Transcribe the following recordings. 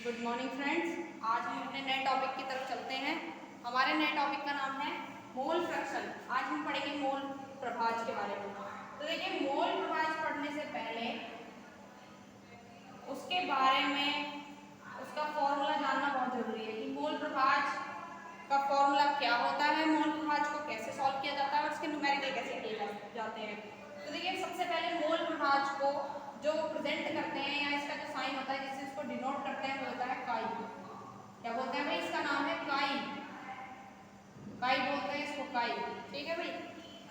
Good morning friends. आज हम अपने नए टॉपिक की तरफ चलते हैं। हमारे नए टॉपिक का नाम है मोल फ्रैक्शन। आज हम पढ़ेंगे मोल प्रभाज के बारे में। तो देखिए, मोल प्रभाज पढ़ने से पहले उसके बारे में उसका फॉर्मूला जानना बहुत जरूरी है कि मोल प्रभाज का फॉर्मूला क्या होता है, मोल प्रभाज को कैसे सॉल्व किया जाता है और उसके न्यूमेरिकल कैसे किए जाते हैं। तो देखिए, सबसे पहले मोल प्रभाज को जो प्रेजेंट करते हैं या इसका जो साइन होता है जिससे इसको डिनोट करते हैं वो होता है काई। क्या बोलते हैं भाई? इसका नाम है काई। काई बोलते हैं इसको, काई। ठीक है भाई,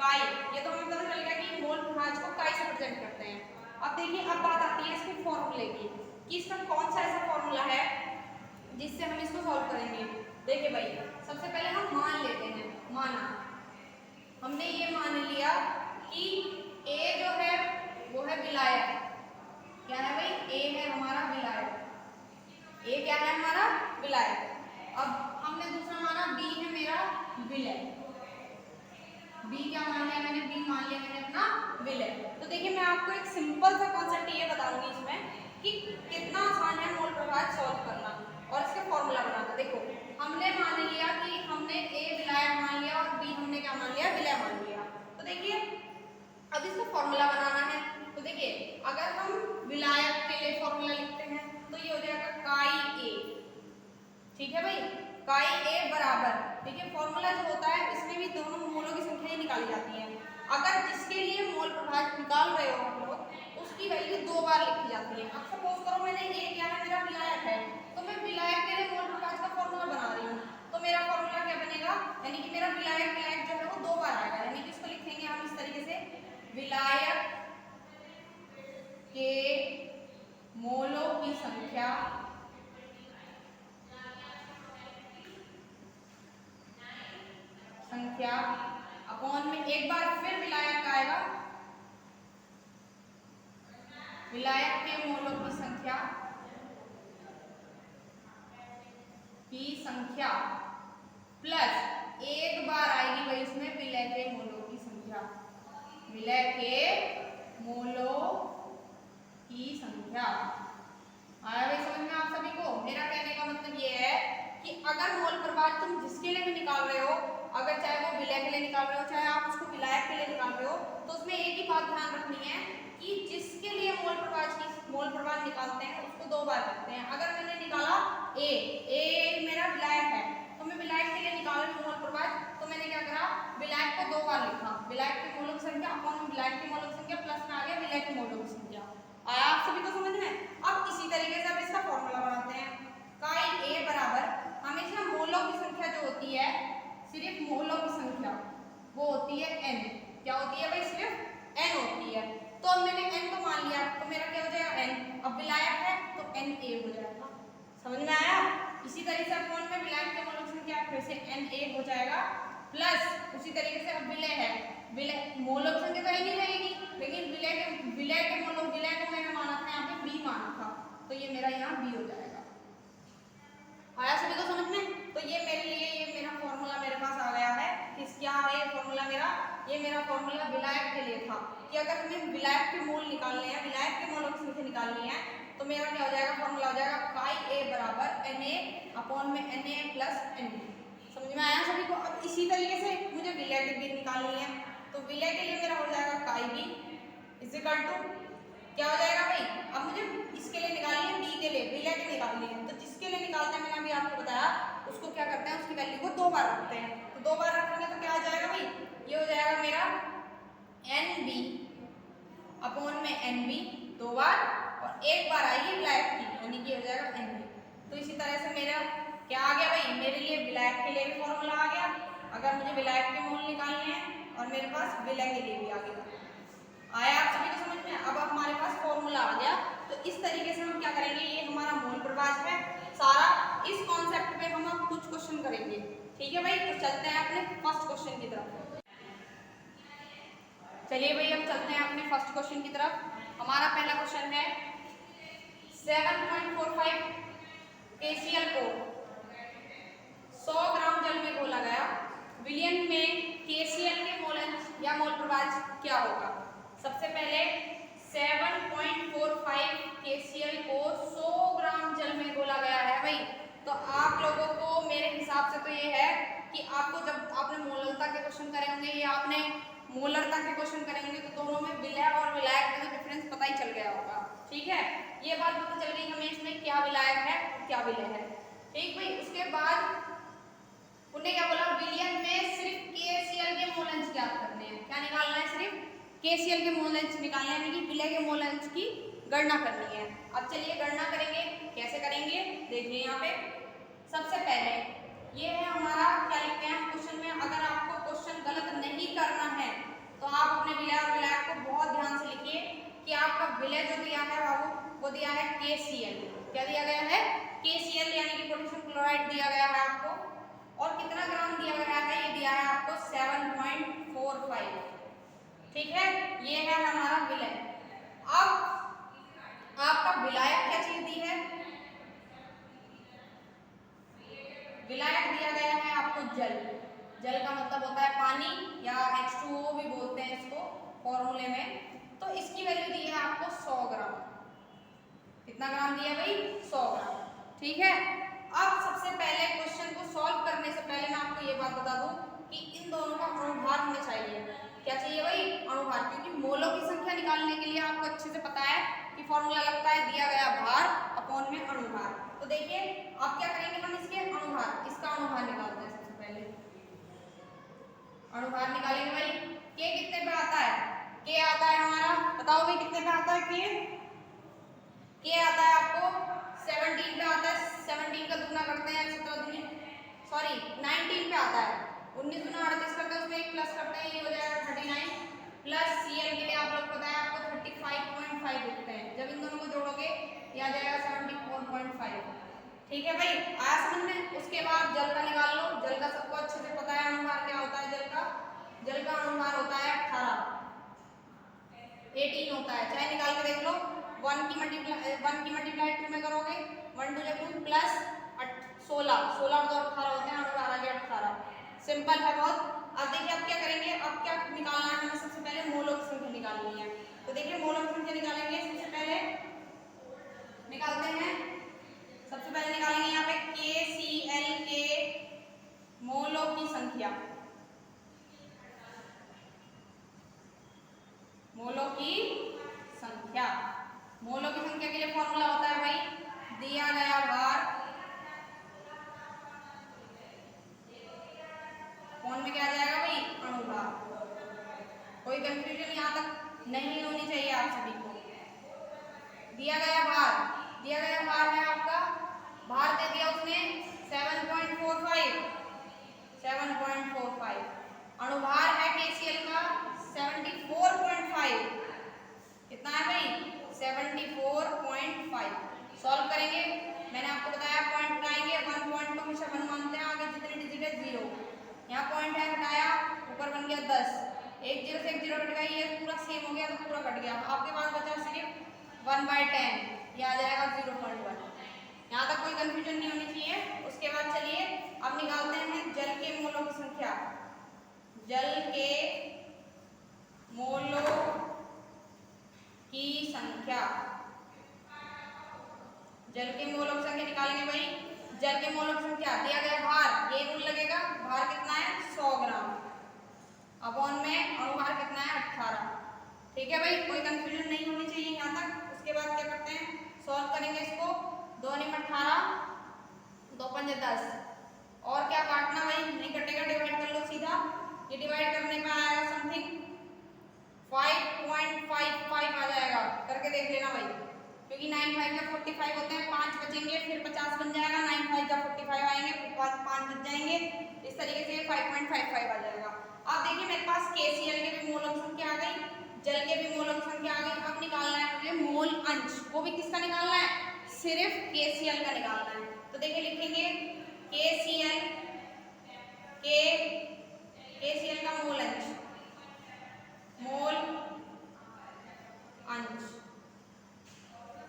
काई। ये तो हमें पता चल गया कि मोल प्रभाज को काई से प्रेजेंट करते हैं। अब देखिए, अब बात आती है इसके फॉर्मूले की कि इसका कौन सा ऐसा फॉर्मूला है जिससे हम इसको सॉल्व करेंगे। देखिए भाई, सबसे पहले हम मान लेते हैं, माना हमने ये मान लिया कि ए जो है वो है विलायक। क्या है भाई? ए है हमारा विलायक। ए क्या है? हमारा विलायक। अब हमने दूसरा माना बी है मेरा विलय। बी क्या मान लिया मैंने? बी मान लिया मैंने अपना विलय। तो देखिए, मैं आपको एक सिंपल सा कॉन्सेप्ट ये बताऊंगी इसमें कि कितना आसान है मोल प्रभाज सॉल्व करना और इसका फॉर्मूला बनाना। देखो, हमने मान लिया कि हमने ए विलायक मान लिया और बी हमने क्या मान लिया? विलय मान लिया। तो देखिए, अब इसका फॉर्मूला बनाना है। तो देखिए, अगर हम विलायक के लिए फॉर्मूला लिखते हैं तो ये हो जाएगा काई ए। ठीक है भाई, काई ए बराबर, देखिए फॉर्मूला जो होता है इसमें भी दोनों मोलों की संख्या ही निकाली जाती है। अगर जिसके लिए मोल प्रभाज निकाल रहे हो हम लोग उसकी वैल्यू दो बार लिखी जाती है। अब सपोज करो मैंने ए क्या है? मेरा विलायक है, तो मैं विलायक के लिए मोल प्रभाज का फॉर्मूला बना रही हूँ। तो मेरा फॉर्मूला क्या बनेगा? यानी कि मेरा विलायक विलायक जो है वो दो बार आएगा। यानी कि इसको लिखेंगे हम इस तरीके से, विलायक के मोलों की संख्या अपॉन में एक बार फिर विलायक का आएगा, विलायक के मोलों की संख्या प्लस एक बार आएगी भाई उसमें विलय के मोलों की संख्या। विलय के मोलों की संख्या आया भाई समझ में आप सभी को? मेरा कहने का मतलब ये है कि अगर मोल प्रभाज तुम जिसके लिए भी निकाल रहे हो, अगर चाहे वो विलय के लिए निकाल रहे हो चाहे आप उसको विलायक के लिए निकाल रहे हो, तो उसमें एक ही बात ध्यान रखनी है कि जिसके लिए मोल प्रभाज निकालते हैं उसको दो बार करते हैं। अगर मैंने निकाला ए मेरा विलायक है तो मैं विलायक के लिए निकाल रही हूँ मोल प्रभाज, तो मैंने क्या करा? विलायक को दो बार लिखा, विलायक के मोलों की संख्या अपॉन विलायक के मोलों की संख्या प्लस में आ गया विलय के मोलों की संख्या। आया आप सभी को समझ में? अब इसी तरीके से अब इसका फॉर्मूला बनाते हैं। काई ए बराबर, हमेशा मोलों की संख्या जो होती है, सिर्फ मोलों की संख्या वो होती है n। क्या होती है भाई? सिर्फ n होती है। तो अब मैंने n को मान लिया तो मेरा क्या हो जाएगा? n। अब विलायक है तो n a हो जाएगा। समझ में आया? इसी तरीके से अपॉन में विलायक के मोलों की संख्या फिर से n a हो जाएगा प्लस उसी तरीके से अब विलय है, विलय मोलों की संख्या तो नहीं रहेगी लेकिन विलय के मोलों, विलय को मैंने माना था यहाँ पे b माना था, तो ये मेरा यहाँ b हो जाएगा। आया सभी को समझ में? तो ये मेरे लिए ये मेरा फॉर्मूला मेरे पास आ गया है। किस क्या है फॉर्मूला मेरा? ये मेरा फॉर्मूला विलायक के लिए था कि अगर हमें विलायक के मोल निकालने हैं, विलायक के मोलों की संख्या निकालनी है, तो मेरा क्या हो जाएगा? फॉर्मूला हो जाएगा काई ए बराबर Na अपॉन में Na प्लस Nb। समझ में आया सभी को? अब इसी तरीके से मुझे विलय के लिए निकालनी है, तो विलय के लिए मेरा हो जाएगा काई बी इक्वल टू क्या हो जाएगा भाई? अब मुझे इसके लिए निकालनी है, बी के लिए विलय के निकालनी है, तो जिसके लिए निकालते हैं मैंने अभी आपको बताया उसको क्या करते हैं? उसकी वैल्यू को दो बार रखते हैं। तो दो बार रखेंगे तो क्या आ जाएगा भाई? ये हो जाएगा मेरा एन बी अपॉन में एन बी दो बार और एक बार आएगी विलायक की, यानी कि हो जाएगा एन बी। तो इसी तरह से मेरा क्या आ गया भाई? मेरे लिए विलायक के लिए भी फॉर्मूला आ गया, अगर मुझे विलायक के मोल निकालने हैं, और मेरे पास विलय के लिए भी आ गया। आया आप सभी को समझ में? अब हमारे पास फॉर्मूला आ गया, तो इस तरीके से हम क्या करेंगे? ये हमारा मोल प्रभाज है सारा। इस कॉन्सेप्ट पे हम अब कुछ क्वेश्चन करेंगे। ठीक है भाई, तो चलते हैं अपने फर्स्ट क्वेश्चन की तरफ। चलिए भाई, अब चलते हैं अपने फर्स्ट क्वेश्चन की तरफ। हमारा पहला क्वेश्चन है 7.45 KCl को 100 ग्राम जल में घोला गया, विलयन में KCl के मोलंश या मोल प्रभाज क्या होगा? सबसे पहले 7.45 KCl को 100 ग्राम जल में घोला गया है। कि आपको जब आपने मोलरता के क्वेश्चन करे होंगे या आपने मोलरता के क्वेश्चन करे होंगे तो दोनों में विलय और विलायक का तो डिफरेंस पता ही चल गया होगा। ठीक है, ये बात पता चल गई हमें इसमें क्या विलायक है क्या विलय है। ठीक भाई, उसके बाद उन्हें क्या बोला, विलयन में सिर्फ KCl के मोल अंश ज्ञात करने हैं। क्या निकालना है, सिर्फ KCl के मोल अंश निकालने हैं, यानी कि विलय के मोल अंश की गणना करनी है। अब चलिए गणना करेंगे, कैसे करेंगे देखिए यहाँ पे। सबसे पहले ये है हमारा, क्या लिखते हैं क्वेश्चन में, अगर आपको क्वेश्चन गलत नहीं करना है तो आप अपने विलय और विलायक को बहुत ध्यान से लिखिए कि आपका विलय जो दिया है बाबू वो दिया है KCl। क्या दिया गया है, KCl यानी कि पोटेशियम क्लोराइड दिया गया है आपको, और कितना ग्राम दिया गया है, ये दिया है आपको 7.45। ठीक है, ये है हमारा विलय। अब आपका विलायक क्या चीज दी है, विलायक दिया गया है आपको जल। जल का मतलब होता है पानी या H2O भी बोलते हैं इसको फॉर्मूले में। तो इसकी वैल्यू दी है आपको 100 ग्राम। कितना ग्राम दिया भाई, 100 ग्राम। ठीक है, अब सबसे पहले क्वेश्चन को सॉल्व करने से पहले मैं आपको ये बात बता दूं कि इन दोनों का अणुभार हमें चाहिए। क्या चाहिए भाई, अणुभार, क्योंकि मोलों की संख्या निकालने के लिए आपको अच्छे से पता है कि फॉर्मूला लगता है दिया गया भार अपॉन में अणुभार। तो देखिए आप क्या करेंगे, हम इसके अणुभार, इसका अणुभार निकालते हैं। सबसे पहले अणुभार निकालेंगे भाई। के कितने पे आता है, के आता है हमारा, बताओ भाई कितने पे आता है, के आता है आपको 17 पे आता है। 17 का दुगना करते हैं, 19 पे आता है। 19 गुना 38 करते हैं, उसमें एक प्लस करते हैं, ये हो जाएगा 39 प्लस Cl के लिए आप लोग पता है आपको 35.5 लिखते हैं। जब इन दोनों को जोड़ोगे ये आ जाएगा 74.5। ठीक है भाई, आया समझ में। उसके बाद जल का निकाल लो। जल का सबको अच्छे से पता है अणुभार क्या होता है, जल का अणुभार होता है 18 होता है, चाहे निकाल के देख लो। 1 की मल्टीप्लाई 2 में करोगे, 1 2 2 प्लस 16 16 तो 18 होते हैं, अणुभार आ गया 18। सिंपल है बहुत। अब देखिए अब क्या करेंगे, अब क्या निकालना है हमें, सबसे पहले मोलों की संख्या निकालनी है। तो देखिए मोलों की संख्या निकालेंगे, सबसे पहले निकालते हैं, सबसे पहले निकालेंगे यहाँ पे KCl के मोलों की संख्या। मोलों की संख्या, मोलों की संख्या के लिए फॉर्मूला होता है भाई, दिया गया भार कौन में क्या आ जाएगा भाई, अणुभार। कोई कंफ्यूजन यहाँ तक नहीं होनी चाहिए आप सभी को। दिया गया भार है आपका, भार दे दिया उसने 7.45। अणुभार है KCl का 74.5। कितना है भाई, 74.5। सॉल्व करेंगे, मैंने आपको बताया पॉइंट उठाएंगे, 1 पॉइंट को हमेशा 1 मानते हैं, आगे जितने डिजिट है 0। यहाँ पॉइंट है, हटाया, ऊपर बन गया 10। एक 0 से एक 0 कट गया, ये पूरा सेम हो गया तो पूरा कट गया। आपके पास बचा सिर्फ 1/10, ये आ जाएगा 0.1। यहाँ तक कोई कंफ्यूजन नहीं होनी चाहिए। उसके बाद चलिए अब निकालते हैं जल के मोलों की संख्या। जल के मोलों की संख्या, जल के मोलों की संख्या निकालेंगे भाई। जल के मोलों की संख्या, दिया गया भार, ये रूल लगेगा, भार कितना है 100 ग्राम, अपॉन में अणुभार कितना है 18। ठीक है भाई, कोई कंफ्यूजन नहीं होनी चाहिए यहाँ तक। उसके बाद क्या करते हैं, सॉल्व करेंगे इसको। 2 × 18, 2 × 5 10, और क्या काटना भाई, नहीं कटेगा, डिवाइड कर लो सीधा। ये डिवाइड करने में आएगा समथिंग 5.55 आ जाएगा, करके देख लेना भाई, क्योंकि 9 5 का 45 होते हैं, 5 बचेंगे फिर 50 बन जाएगा, 9 5 का 45 आएंगे, 5 बच जाएंगे, इस तरीके से 5.55 आ जाएगा। अब देखिए मेरे पास KCl के भी मोलों की संख्या आ गई, जल के भी मोलों की संख्या आ गई। अब निकालना है मुझे मोल अंश, वो भी किसका निकालना है, सिर्फ KCl का निकालना है। तो देखिए लिखेंगे KCl का मोल अंश, मोल अंश।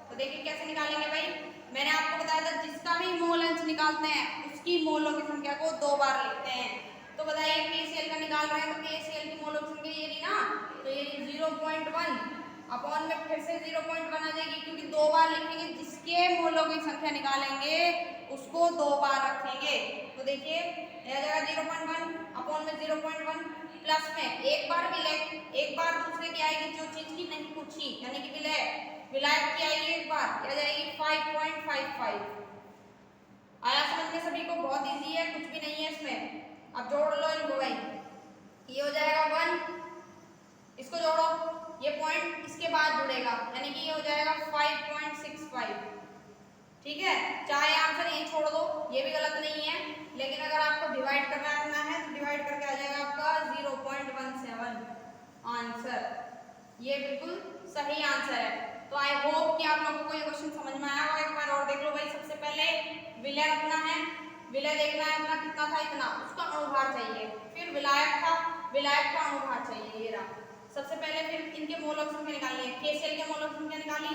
तो देखिए कैसे निकालेंगे भाई, मैंने आपको बताया था जिसका भी मोल अंश निकालते हैं उसकी मोलों की संख्या को 2 बार लिखते हैं। तो बताइए KCl का निकाल रहे हैं तो KCl की मोलों की संख्या ये रही ना, तो ये 0.1 अपॉन में फिर से 0.1 आ जाएगी, क्योंकि 2 बार लिखेंगे, जिसके मोलों की संख्या निकालेंगे उसको 2 बार रखेंगे। तो देखिए यह आ जाएगा 0.1 अपॉन में 0.1 प्लस में एक बार विलय, एक बार दूसरे की आएगी जो चीज की नहीं पूछी, यानी कि विलय, विलायक की आएगी एक बार, क्या जाएगी 5.55। आया समझ में सभी को? बहुत इजी है, कुछ भी नहीं है इसमें। अब जोड़ लो इनको भाई, ये हो जाएगा 1, इसको जोड़ो, ये पॉइंट इसके बाद जुड़ेगा, यानी कि ये हो जाएगा 5.65। ठीक है, चाहे आंसर यही छोड़ दो, ये भी गलत नहीं है, लेकिन अगर आपको डिवाइड करना है तो डिवाइड करके आ जाएगा आपका 0.17 आंसर। ये बिल्कुल सही आंसर है। तो आई होप कि आप लोगों को ये क्वेश्चन समझ में आया होगा। एक बार और देख लो भाई। सबसे पहले विलय रखना है, विलय देखना है अपना कितना था, इतना, उसका अनुभार चाहिए। फिर विलायक था, विलायक का अनुभार चाहिए, ये रहा। सबसे पहले फिर इनके मोलों की संख्या निकालनी है। KCl के मोलों की संख्या निकाली,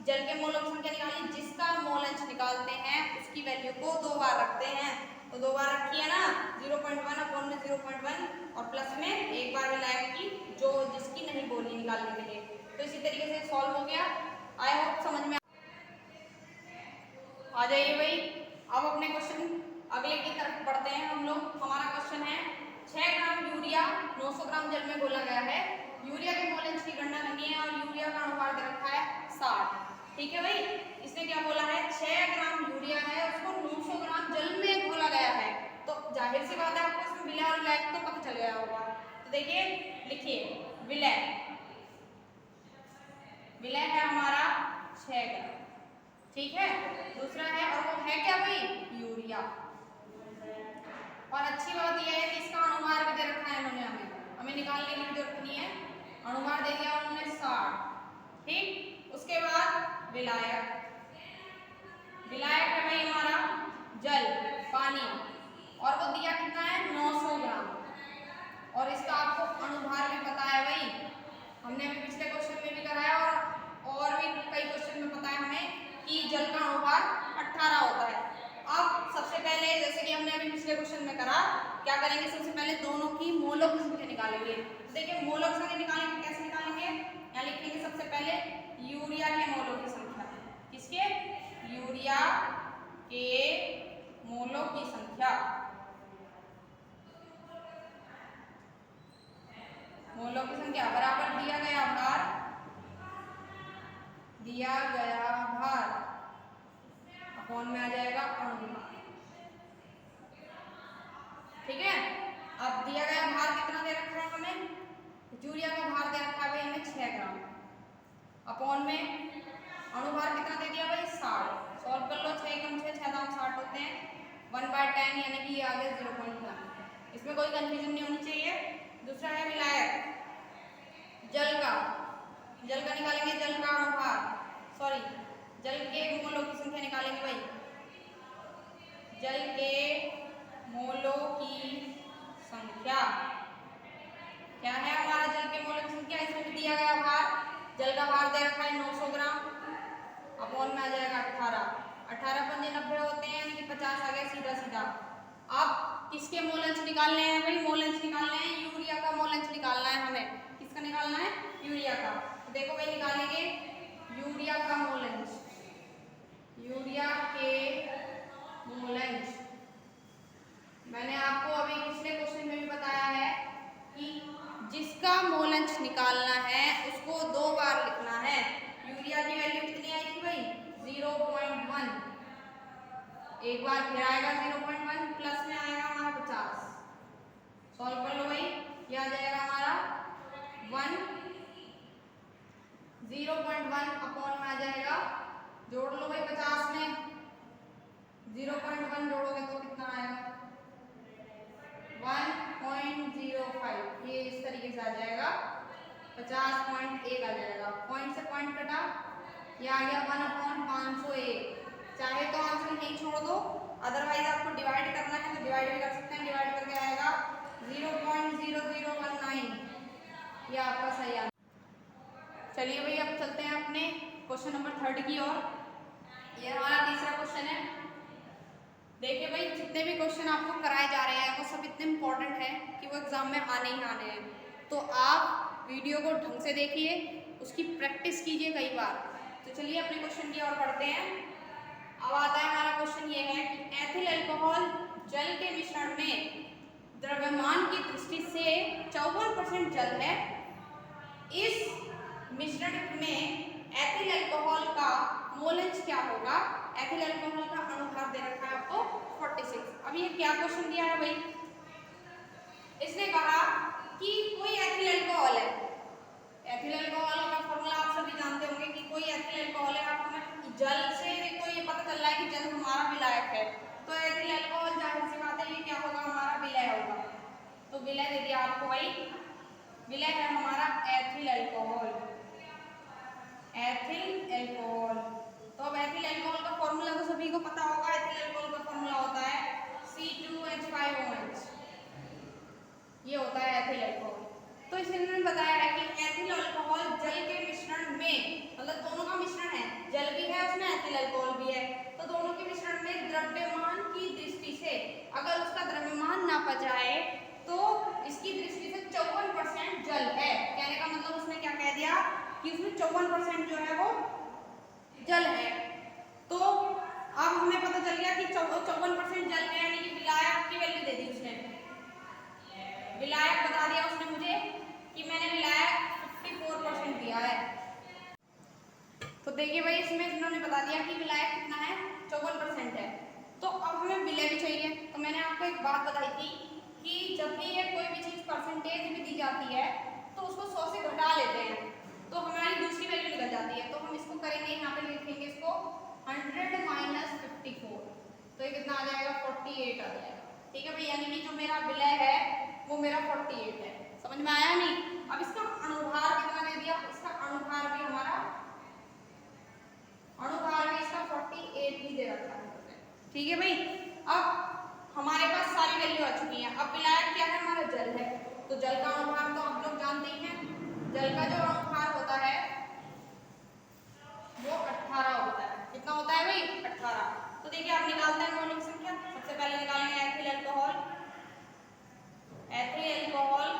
जल के मोलों की संख्या निकाली, जिसका मोल अंश निकालते हैं उसकी वैल्यू को 2 बार रखते हैं। तो 2 बार रखी है ना, 0.1 अपॉन में 0.1 और प्लस में एक बार विलायक की जो जिसकी नहीं बोली निकालने के लिए। तो इसी तरीके से सॉल्व हो गया। आई होप समझ में आ जाइए भाई। अब अपने क्वेश्चन अगले की तरफ बढ़ते हैं हम लोग। हमारा क्वेश्चन है 6 ग्राम यूरिया 900 ग्राम जल में घोला गया है। यूरिया के मोल अंश की गणना करनी है और यूरिया का अनुपात दे रखा है 60। ठीक है भाई, इसने क्या बोला है, 6 ग्राम यूरिया है, उसको 900 ग्राम जल में घोला गया है। तो जाहिर सी बात है आपको इसमें विलय और विलायक तो पता चल गया होगा। तो देखिए, लिखिए विलय, विलय है हमारा 6 ग्राम। ठीक है, दूसरा है, और वो है क्या भाई, यूरिया। और अच्छी बात यह है कि इसका अनुभार भी दे रखा है इन्होंने, हमें निकालने की जरूरत नहीं है, अनुभार दे दिया उन्होंने 60। ठीक, उसके बाद विलायक, विलायक है भाई हमारा जल, पानी, और वो दिया कितना है 900 ग्राम। और इसका आपको अनुभार भी पता है भाई, हमने अभी पिछले क्वेश्चन में भी कराया और भी कई क्वेश्चन में पता है हमें कि जल का अनुभार 18 होता है। अब सबसे पहले, जैसे कि हमने अभी पिछले क्वेश्चन में करा, क्या करेंगे, सबसे पहले दोनों की मोलों की संख्या निकालेंगे। तो देखिए मोलों की संख्या निकालेंगे, कैसे निकालेंगे, यहाँ लिखेंगे सबसे पहले यूरिया के मोलों की संख्या। किसके, यूरिया के मोलों की संख्या, मोलों की संख्या बराबर दिया गया भार, दिया गया भार अपॉन में आ जाएगा अनुभार। ठीक है, अब दिया गया भार कितना दे रखा है हमें, यूरिया का भार दे रखा है भाई हमें 6 ग्राम, अपॉन में अनुभार कितना दे दिया भाई 60। सॉल्व कर लो, 6 कम 6 6 दाम 60 होते हैं, 1/10 यानी कि ये आ गया 0.1। इसमें कोई कंफ्यूजन नहीं होनी चाहिए। दूसरा है विलायक, जल का, जल का निकालेंगे, जल का अनुभार, सॉरी जल के मोलों की संख्या निकालेंगे भाई, जल के मोलों की संख्या, क्या है हमारा जल के मोलों की संख्या, इसमें भी दिया गया भार, जल का भार दे रखा है 900 ग्राम, अपॉन में आ जाएगा 18, 18 पंजे 90 होते हैं, यानी कि 50 आ गया सीधा सीधा। अब किसके मोल अंश निकालने हैं भाई, मोल अंश निकालने हैं, यूरिया का मोल अंश निकालना है हमें। किसका निकालना है, यूरिया का। तो देखो भाई निकालेंगे यूरिया का मोल अंश, यूरिया के मोल अंश। मैंने आपको अभी पिछले क्वेश्चन में भी बताया है कि जिसका मोल अंश निकालना है उसको 2 बार लिखना है। यूरिया की वैल्यू कितनी आई थी भाई, 0.1, एक बार फिर आएगा 0.1, प्लस में आएगा हमारा 50। सॉल्व कर लो भाई, क्या आ जाएगा हमारा 1, 0.1 अपॉन में आ जाएगा, जोड़ लो भाई 50 में 0.1 जोड़ोगे तो कितना आएगा 1.05, ये इस तरीके से आ जाएगा 50.1 आ जाएगा। पॉइंट से पॉइंट कटा, ये आ गया 1/501। चाहे तो आंसर नहीं छोड़ दो, अदरवाइज आपको डिवाइड करना है तो डिवाइड भी कर सकते हैं, डिवाइड करके आएगा 0.0019, ये आपका सही आंसर। चलिए भाई अब चलते हैं अपने क्वेश्चन नंबर 3 की ओर। ये हमारा तीसरा क्वेश्चन है। देखिए भाई, जितने भी क्वेश्चन आपको कराए जा रहे हैं वो सब इतने इंपॉर्टेंट हैं कि वो एग्जाम में आने ही आने हैं। तो आप वीडियो को ढंग से देखिए, उसकी प्रैक्टिस कीजिए कई बार। तो चलिए अपने क्वेश्चन की ओर बढ़ते हैं। अब आता है हमारा क्वेश्चन ये है कि एथिल अल्कोहल जल के मिश्रण में द्रव्यमान की दृष्टि से 54% जल है। इस मिश्रण में एथिल अल्कोहल का मोलंश क्या होगा? एथिल अल्कोहल का अणुभार दे रखा है आपको 46। अब ये क्या क्वेश्चन दिया है भाई? इसने कहा कि कोई एथिल अल्कोहल है। एथिल अल्कोहल का फॉर्मूला आप सभी जानते होंगे कि कोई एथिल अल्कोहल है। आपको जल से तो ये पता चल रहा है कि जल हमारा विलायक है, तो एथिल अल्कोहल जाहिर सी बात है ये क्या होगा? हमारा विलय होगा। तो विलय दे दिया आपको भाई, विलय है हमारा एथिल अल्कोहल। एथिल अल्कोहल, तो अब एथिल अल्कोहल का फॉर्मूला तो सभी को पता होगा। एथिल अल्कोहल का फॉर्मूला होता है C2H5OH, ये होता है एथिल अल्कोहल। तो इसने बताया है कि एथिल अल्कोहल जल के मिश्रण में, मतलब दोनों का मिश्रण है, जल भी है उसमें, एथिल अल्कोहल भी है, तो दोनों के मिश्रण में द्रव्यमान की दृष्टि से अगर उसका द्रव्यमान नापा जाए तो इसकी दृष्टि से 54% जल है। कहने का मतलब उसने क्या कह दिया कि उसमें 54% जो है वो जल है। तो अब हमें पता चल गया कि 54% जल है, यानी कि विलायक की वैल्यू दे दी उसने। विलायक बता दिया उसने मुझे कि मैंने विलायक 54% दिया है। तो देखिए भाई इसमें इन्होंने बता दिया कि विलायक कितना है? 54% है। तो अब हमें विलय भी चाहिए। तो मैंने आपको एक बात बताई थी कि जब भी ये कोई भी चीज परसेंटेज में दी जाती है तो उसको 100 से घटा लेते हैं, तो हमारी दूसरी वैल्यू निकल जाती है। तो हम इसको करेंगे, यहाँ पे लिखेंगे इसको 100 माइनस 54, तो ये कितना आ जाएगा? 48 आ जाएगा। ठीक है भाई, यानी कि जो मेरा विलय है वो मेरा 48 है। समझ में आया नहीं? अब इसका अणुभार कितना दे दिया? इसका अणुभार भी हमारा, अणुभार भी इसका 48 ही दे रखा है। ठीक है भाई, अब हमारे पास सारी वैल्यू आ चुकी है। अब विलायक क्या है? हमारा जल है, तो जल का अणुभार तो आप लोग जानते ही हैं। जल का जो अणुभार होता है वो 18 होता है। कितना होता है भाई? 18। तो देखिए आप निकालते हैं मौलिक संख्या। सबसे पहले निकालेंगे एथिल अल्कोहल। एथिल अल्कोहल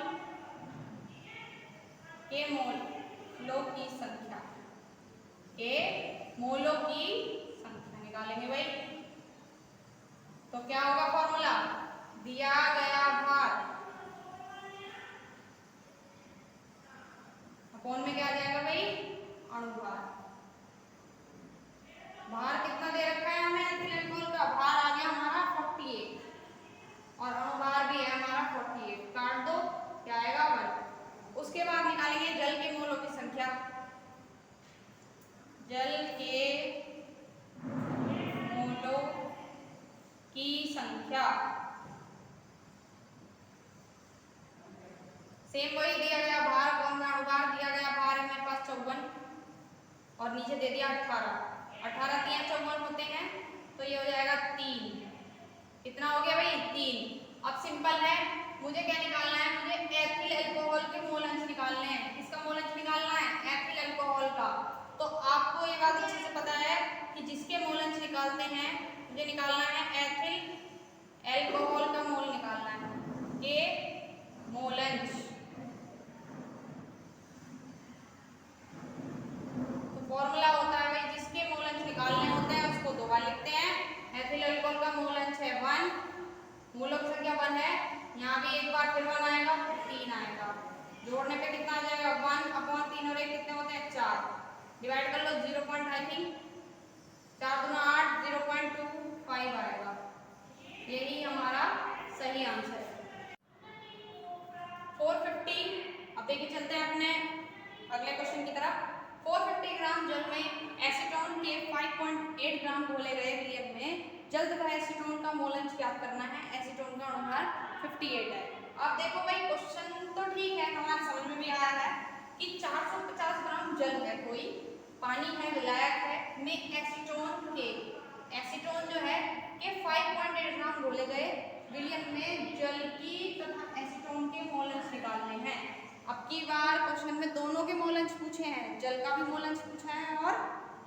के मोलों की संख्या, के मोलों की संख्या निकालेंगे भाई। तो क्या होगा फॉर्मूला? दिया गया भार अपॉन में क्या आ जाएगा भाई? अणुभार। भार कितना दे रखा है हमें? एथिल अल्कोहल का भार आ गया हमारा 48 और अणुभार भी है हमारा 48। काट दो, क्या आएगा? 1। उसके बाद निकालेंगे जल के मोलों की संख्या। जल के मोलों की संख्या सेम वही दिया गया भार, कौन सा अणुभार दिया गया? भार है मेरे पास 54 और नीचे दे दिया 18। 18 3 54 होते हैं, तो ये हो जाएगा 3। कितना हो गया भाई? 3। अब सिंपल है, मुझे क्या निकालना है? मुझे एथिल अल्कोहल के मोलंश निकालने हैं। किसका मोलंश निकालना है? एथिल अल्कोहल का। तो आपको ये बात अच्छे से पता है कि जिसके मोलंश निकालते हैं, मुझे निकालना है एथिल अल्कोहल का मोल निकालना है, के मोलंश। तो फॉर्मूला होता है भाई, जिसके मोलंश निकालने होते हैं उसको 2 बार लिखते हैं। एथिल अल्कोहल का मोलंश है 1, मोलों की संख्या 1 है, यहाँ भी एक बार फिर 1 आएगा, 3 आएगा। जोड़ने पे कितना आ जाएगा? 1/3 और 1 कितने होते हैं? 4। डिवाइड कर लो 0 पॉइंट, आई थिंक 4 दूना 8, 0.25 आएगा। यही हमारा सही आंसर है 450। अब देखिए चलते हैं अपने अगले क्वेश्चन की तरफ। 450 ग्राम जल में एसीटोन के 5.8 ग्राम घोले गए विलयन में जल तथा एसीटोन का मोलंश ज्ञात करना है। एसीटोन का अणुभार 58 है। अब देखो भाई क्वेश्चन तो ठीक है, हमारे समझ में भी आया है कि 450 ग्राम जल है, कोई पानी है, विलायक है, में एसीटोन के, एसीटोन जो है के 5.8 ग्राम घोले गए विलयन में जल की तथा एसीटोन के मोलंश निकालने हैं। अब की बार क्वेश्चन में दोनों के मोलंश पूछे हैं, जल का भी मोलंश पूछा है और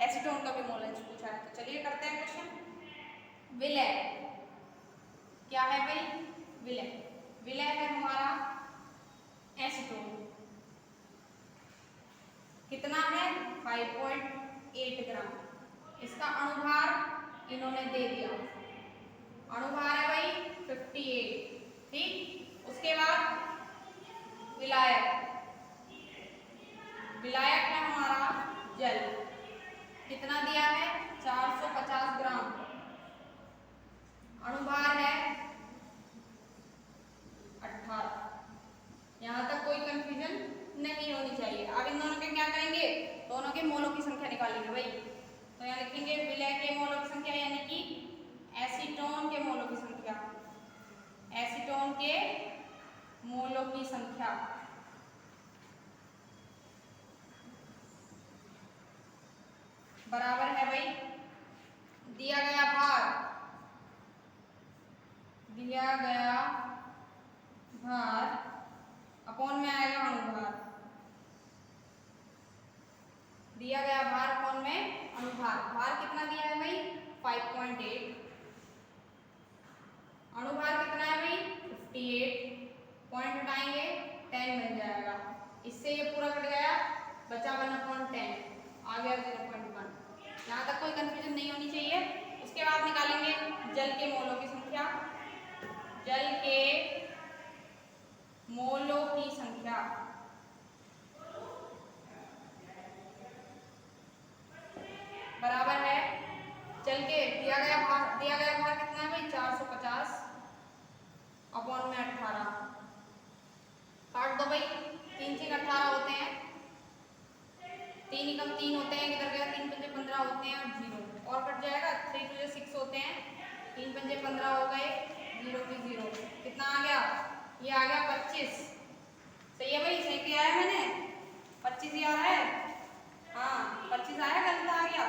एसीटोन का भी मोलंश पूछा है। तो चलिए करते हैं क्वेश्चन। विलय क्या है भाई? विलय, विलय है हमारा एसीटोन। कितना कितना है 5.8 ग्राम। इसका अणुभार इन्होंने दे दिया, अणुभार है भाई 58। ठीक, उसके बाद विलायक, विलायक है हमारा जल, कितना दिया है 450 ग्राम। अणुभार है 18। यहाँ तक कोई कंफ्यूजन नहीं होनी चाहिए। अब इन दोनों के क्या करेंगे, दोनों के मोलों की संख्या निकालेंगे भाई। तो यहाँ लिखेंगे विलय के मोलों की संख्या यानी कि एसीटोन के मोलों की संख्या, एसीटोन के मोलों की संख्या बराबर है भाई दिया गया भार, दिया गया भार अपॉन में आएगा अणुभार, दिया गया भार अपॉन में अणुभार। भार कितना दिया है भाई 5.8, अणुभार कितना है भाई 58, पॉइंट हटाएंगे 10 बन जाएगा। इससे ये पूरा कट गया, बचा 1/10, आ गया 0.1। यहाँ तक कोई कंफ्यूजन नहीं होनी चाहिए। उसके बाद निकालेंगे जल के मोलों की संख्या, जल के मोलों की संख्या बराबर है जल के दिया गया भार कितना है भाई 450 अपॉन में 18, काट दो भाई, 3 3 18 होते हैं, 3 एकम 3 होते हैं, किधर गया 3 पंजे 15 होते हैं, 0 और कट जाएगा, 3 2 6 होते हैं, 3 पंजे 15 हो गए, 0 की 0, कितना आ गया, ये आ गया 25। सही है भाई, सही किया है मैंने, 25 ही आ रहा है, हाँ 25 आया, गलत आ गया,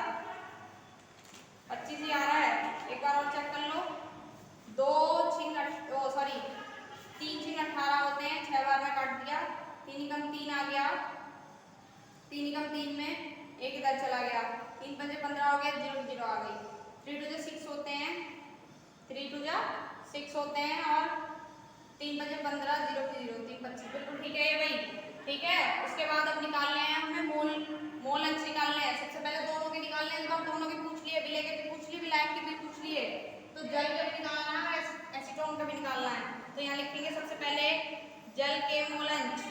25 ही आ रहा है। एक बार और चेक कर लो, 3 6 18 होते हैं, 6 बार में काट दिया, 3 एकम 3 आ गया, 3 एकम 3 में एक इधर चला गया, 3 पंजे 15 हो गया, 0 की 0 आ गई, 3 2 6 होते हैं, 3 2 6 होते हैं और 3 पंजे 15, 0 की 0, 3 25, बिल्कुल ठीक है ये भाई, ठीक है। उसके बाद अब निकालने हैं हमें मोल अंश निकालने हैं। सबसे पहले दोनों के निकालने हैं, अब दोनों के पूछ लिए, विलय के भी पूछ लिए, विलायक के भी पूछ लिए, तो जल का भी निकालना है, एसीटोन का भी निकालना है। तो यहाँ लिखेंगे सबसे पहले जल के मोल अंश।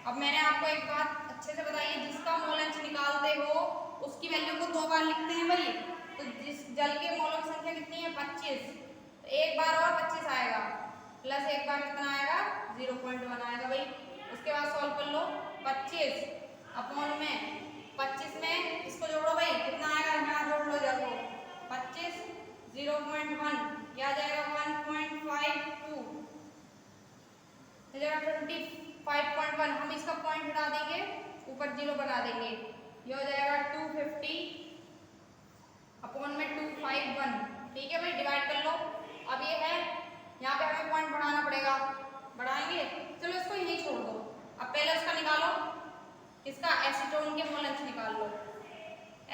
अब मैंने आपको एक बात अच्छे से बताई है, जिसका मोल अंश निकालते हो उसकी वैल्यू को 2 बार लिखते हैं भाई। तो जिस जल के मोलों की संख्या कितनी है 25, तो एक बार और 25 आएगा, प्लस एक बार कितना आएगा 0.1 आएगा भाई। उसके बाद सॉल्व कर लो, 25 अपॉन में 25 में इसको जोड़ो भाई, कितना आएगा, यहाँ जोड़ लो जाओ, 25 0.1 क्या आ जाएगा 1.52, 25.1, हम इसका पॉइंट हटा देंगे, ऊपर 0 बना देंगे, ये हो जाएगा 250 अपॉन में 251। ठीक है भाई, डिवाइड कर लो। अब ये है, यहाँ पे हमें पॉइंट बढ़ाना पड़ेगा, बढ़ाएंगे, चलो इसको यहीं छोड़ दो। अब पहले उसका निकालो, किसका, एसीटोन के मोल अंश निकाल लो,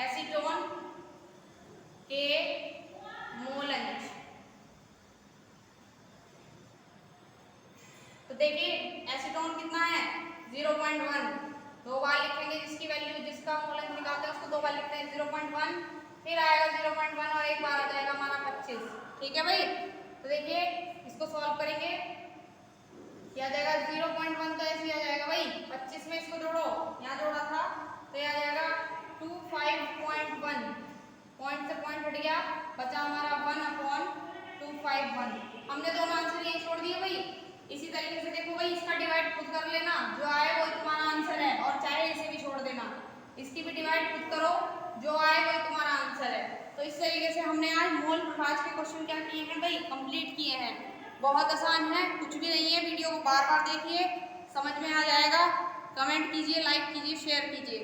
एसीटोन के मोल अंश। तो देखिए एसीटोन कितना है 0.1, 2 बार लिखेंगे, जिसकी वैल्यू, जिसका मोल अंश निकालते हैं उसको 2 बार लिखते हैं, 0.1 फिर आएगा 0.1 और एक बार आ जाएगा हमारा 25। ठीक है भाई, तो देखिए इसको सॉल्व करेंगे, क्या आ जाएगा 0.1 तो ऐसे ही आ जाएगा भाई, 25 में इसको जोड़ो, यहाँ जोड़ा था तो ये आ जाएगा 25.1, पॉइंट से पॉइंट हट गया, बचा हमारा 1/251। हमने दोनों आंसर यही छोड़ दिए भाई। इसी तरीके से देखो भाई, इसका डिवाइड खुद कर लेना, जो आए वो तुम्हारा आंसर है, और चाहे इसे भी छोड़ देना, इसकी भी डिवाइड खुद करो, जो आए वही तुम्हारा आंसर है। तो इस तरीके से हमने आज मोल प्रकाश के क्वेश्चन क्या किए हैं भाई, कंप्लीट किए हैं। बहुत आसान है, कुछ भी नहीं है, वीडियो को बार बार देखिए, समझ में आ जाएगा। कमेंट कीजिए, लाइक कीजिए, शेयर कीजिए।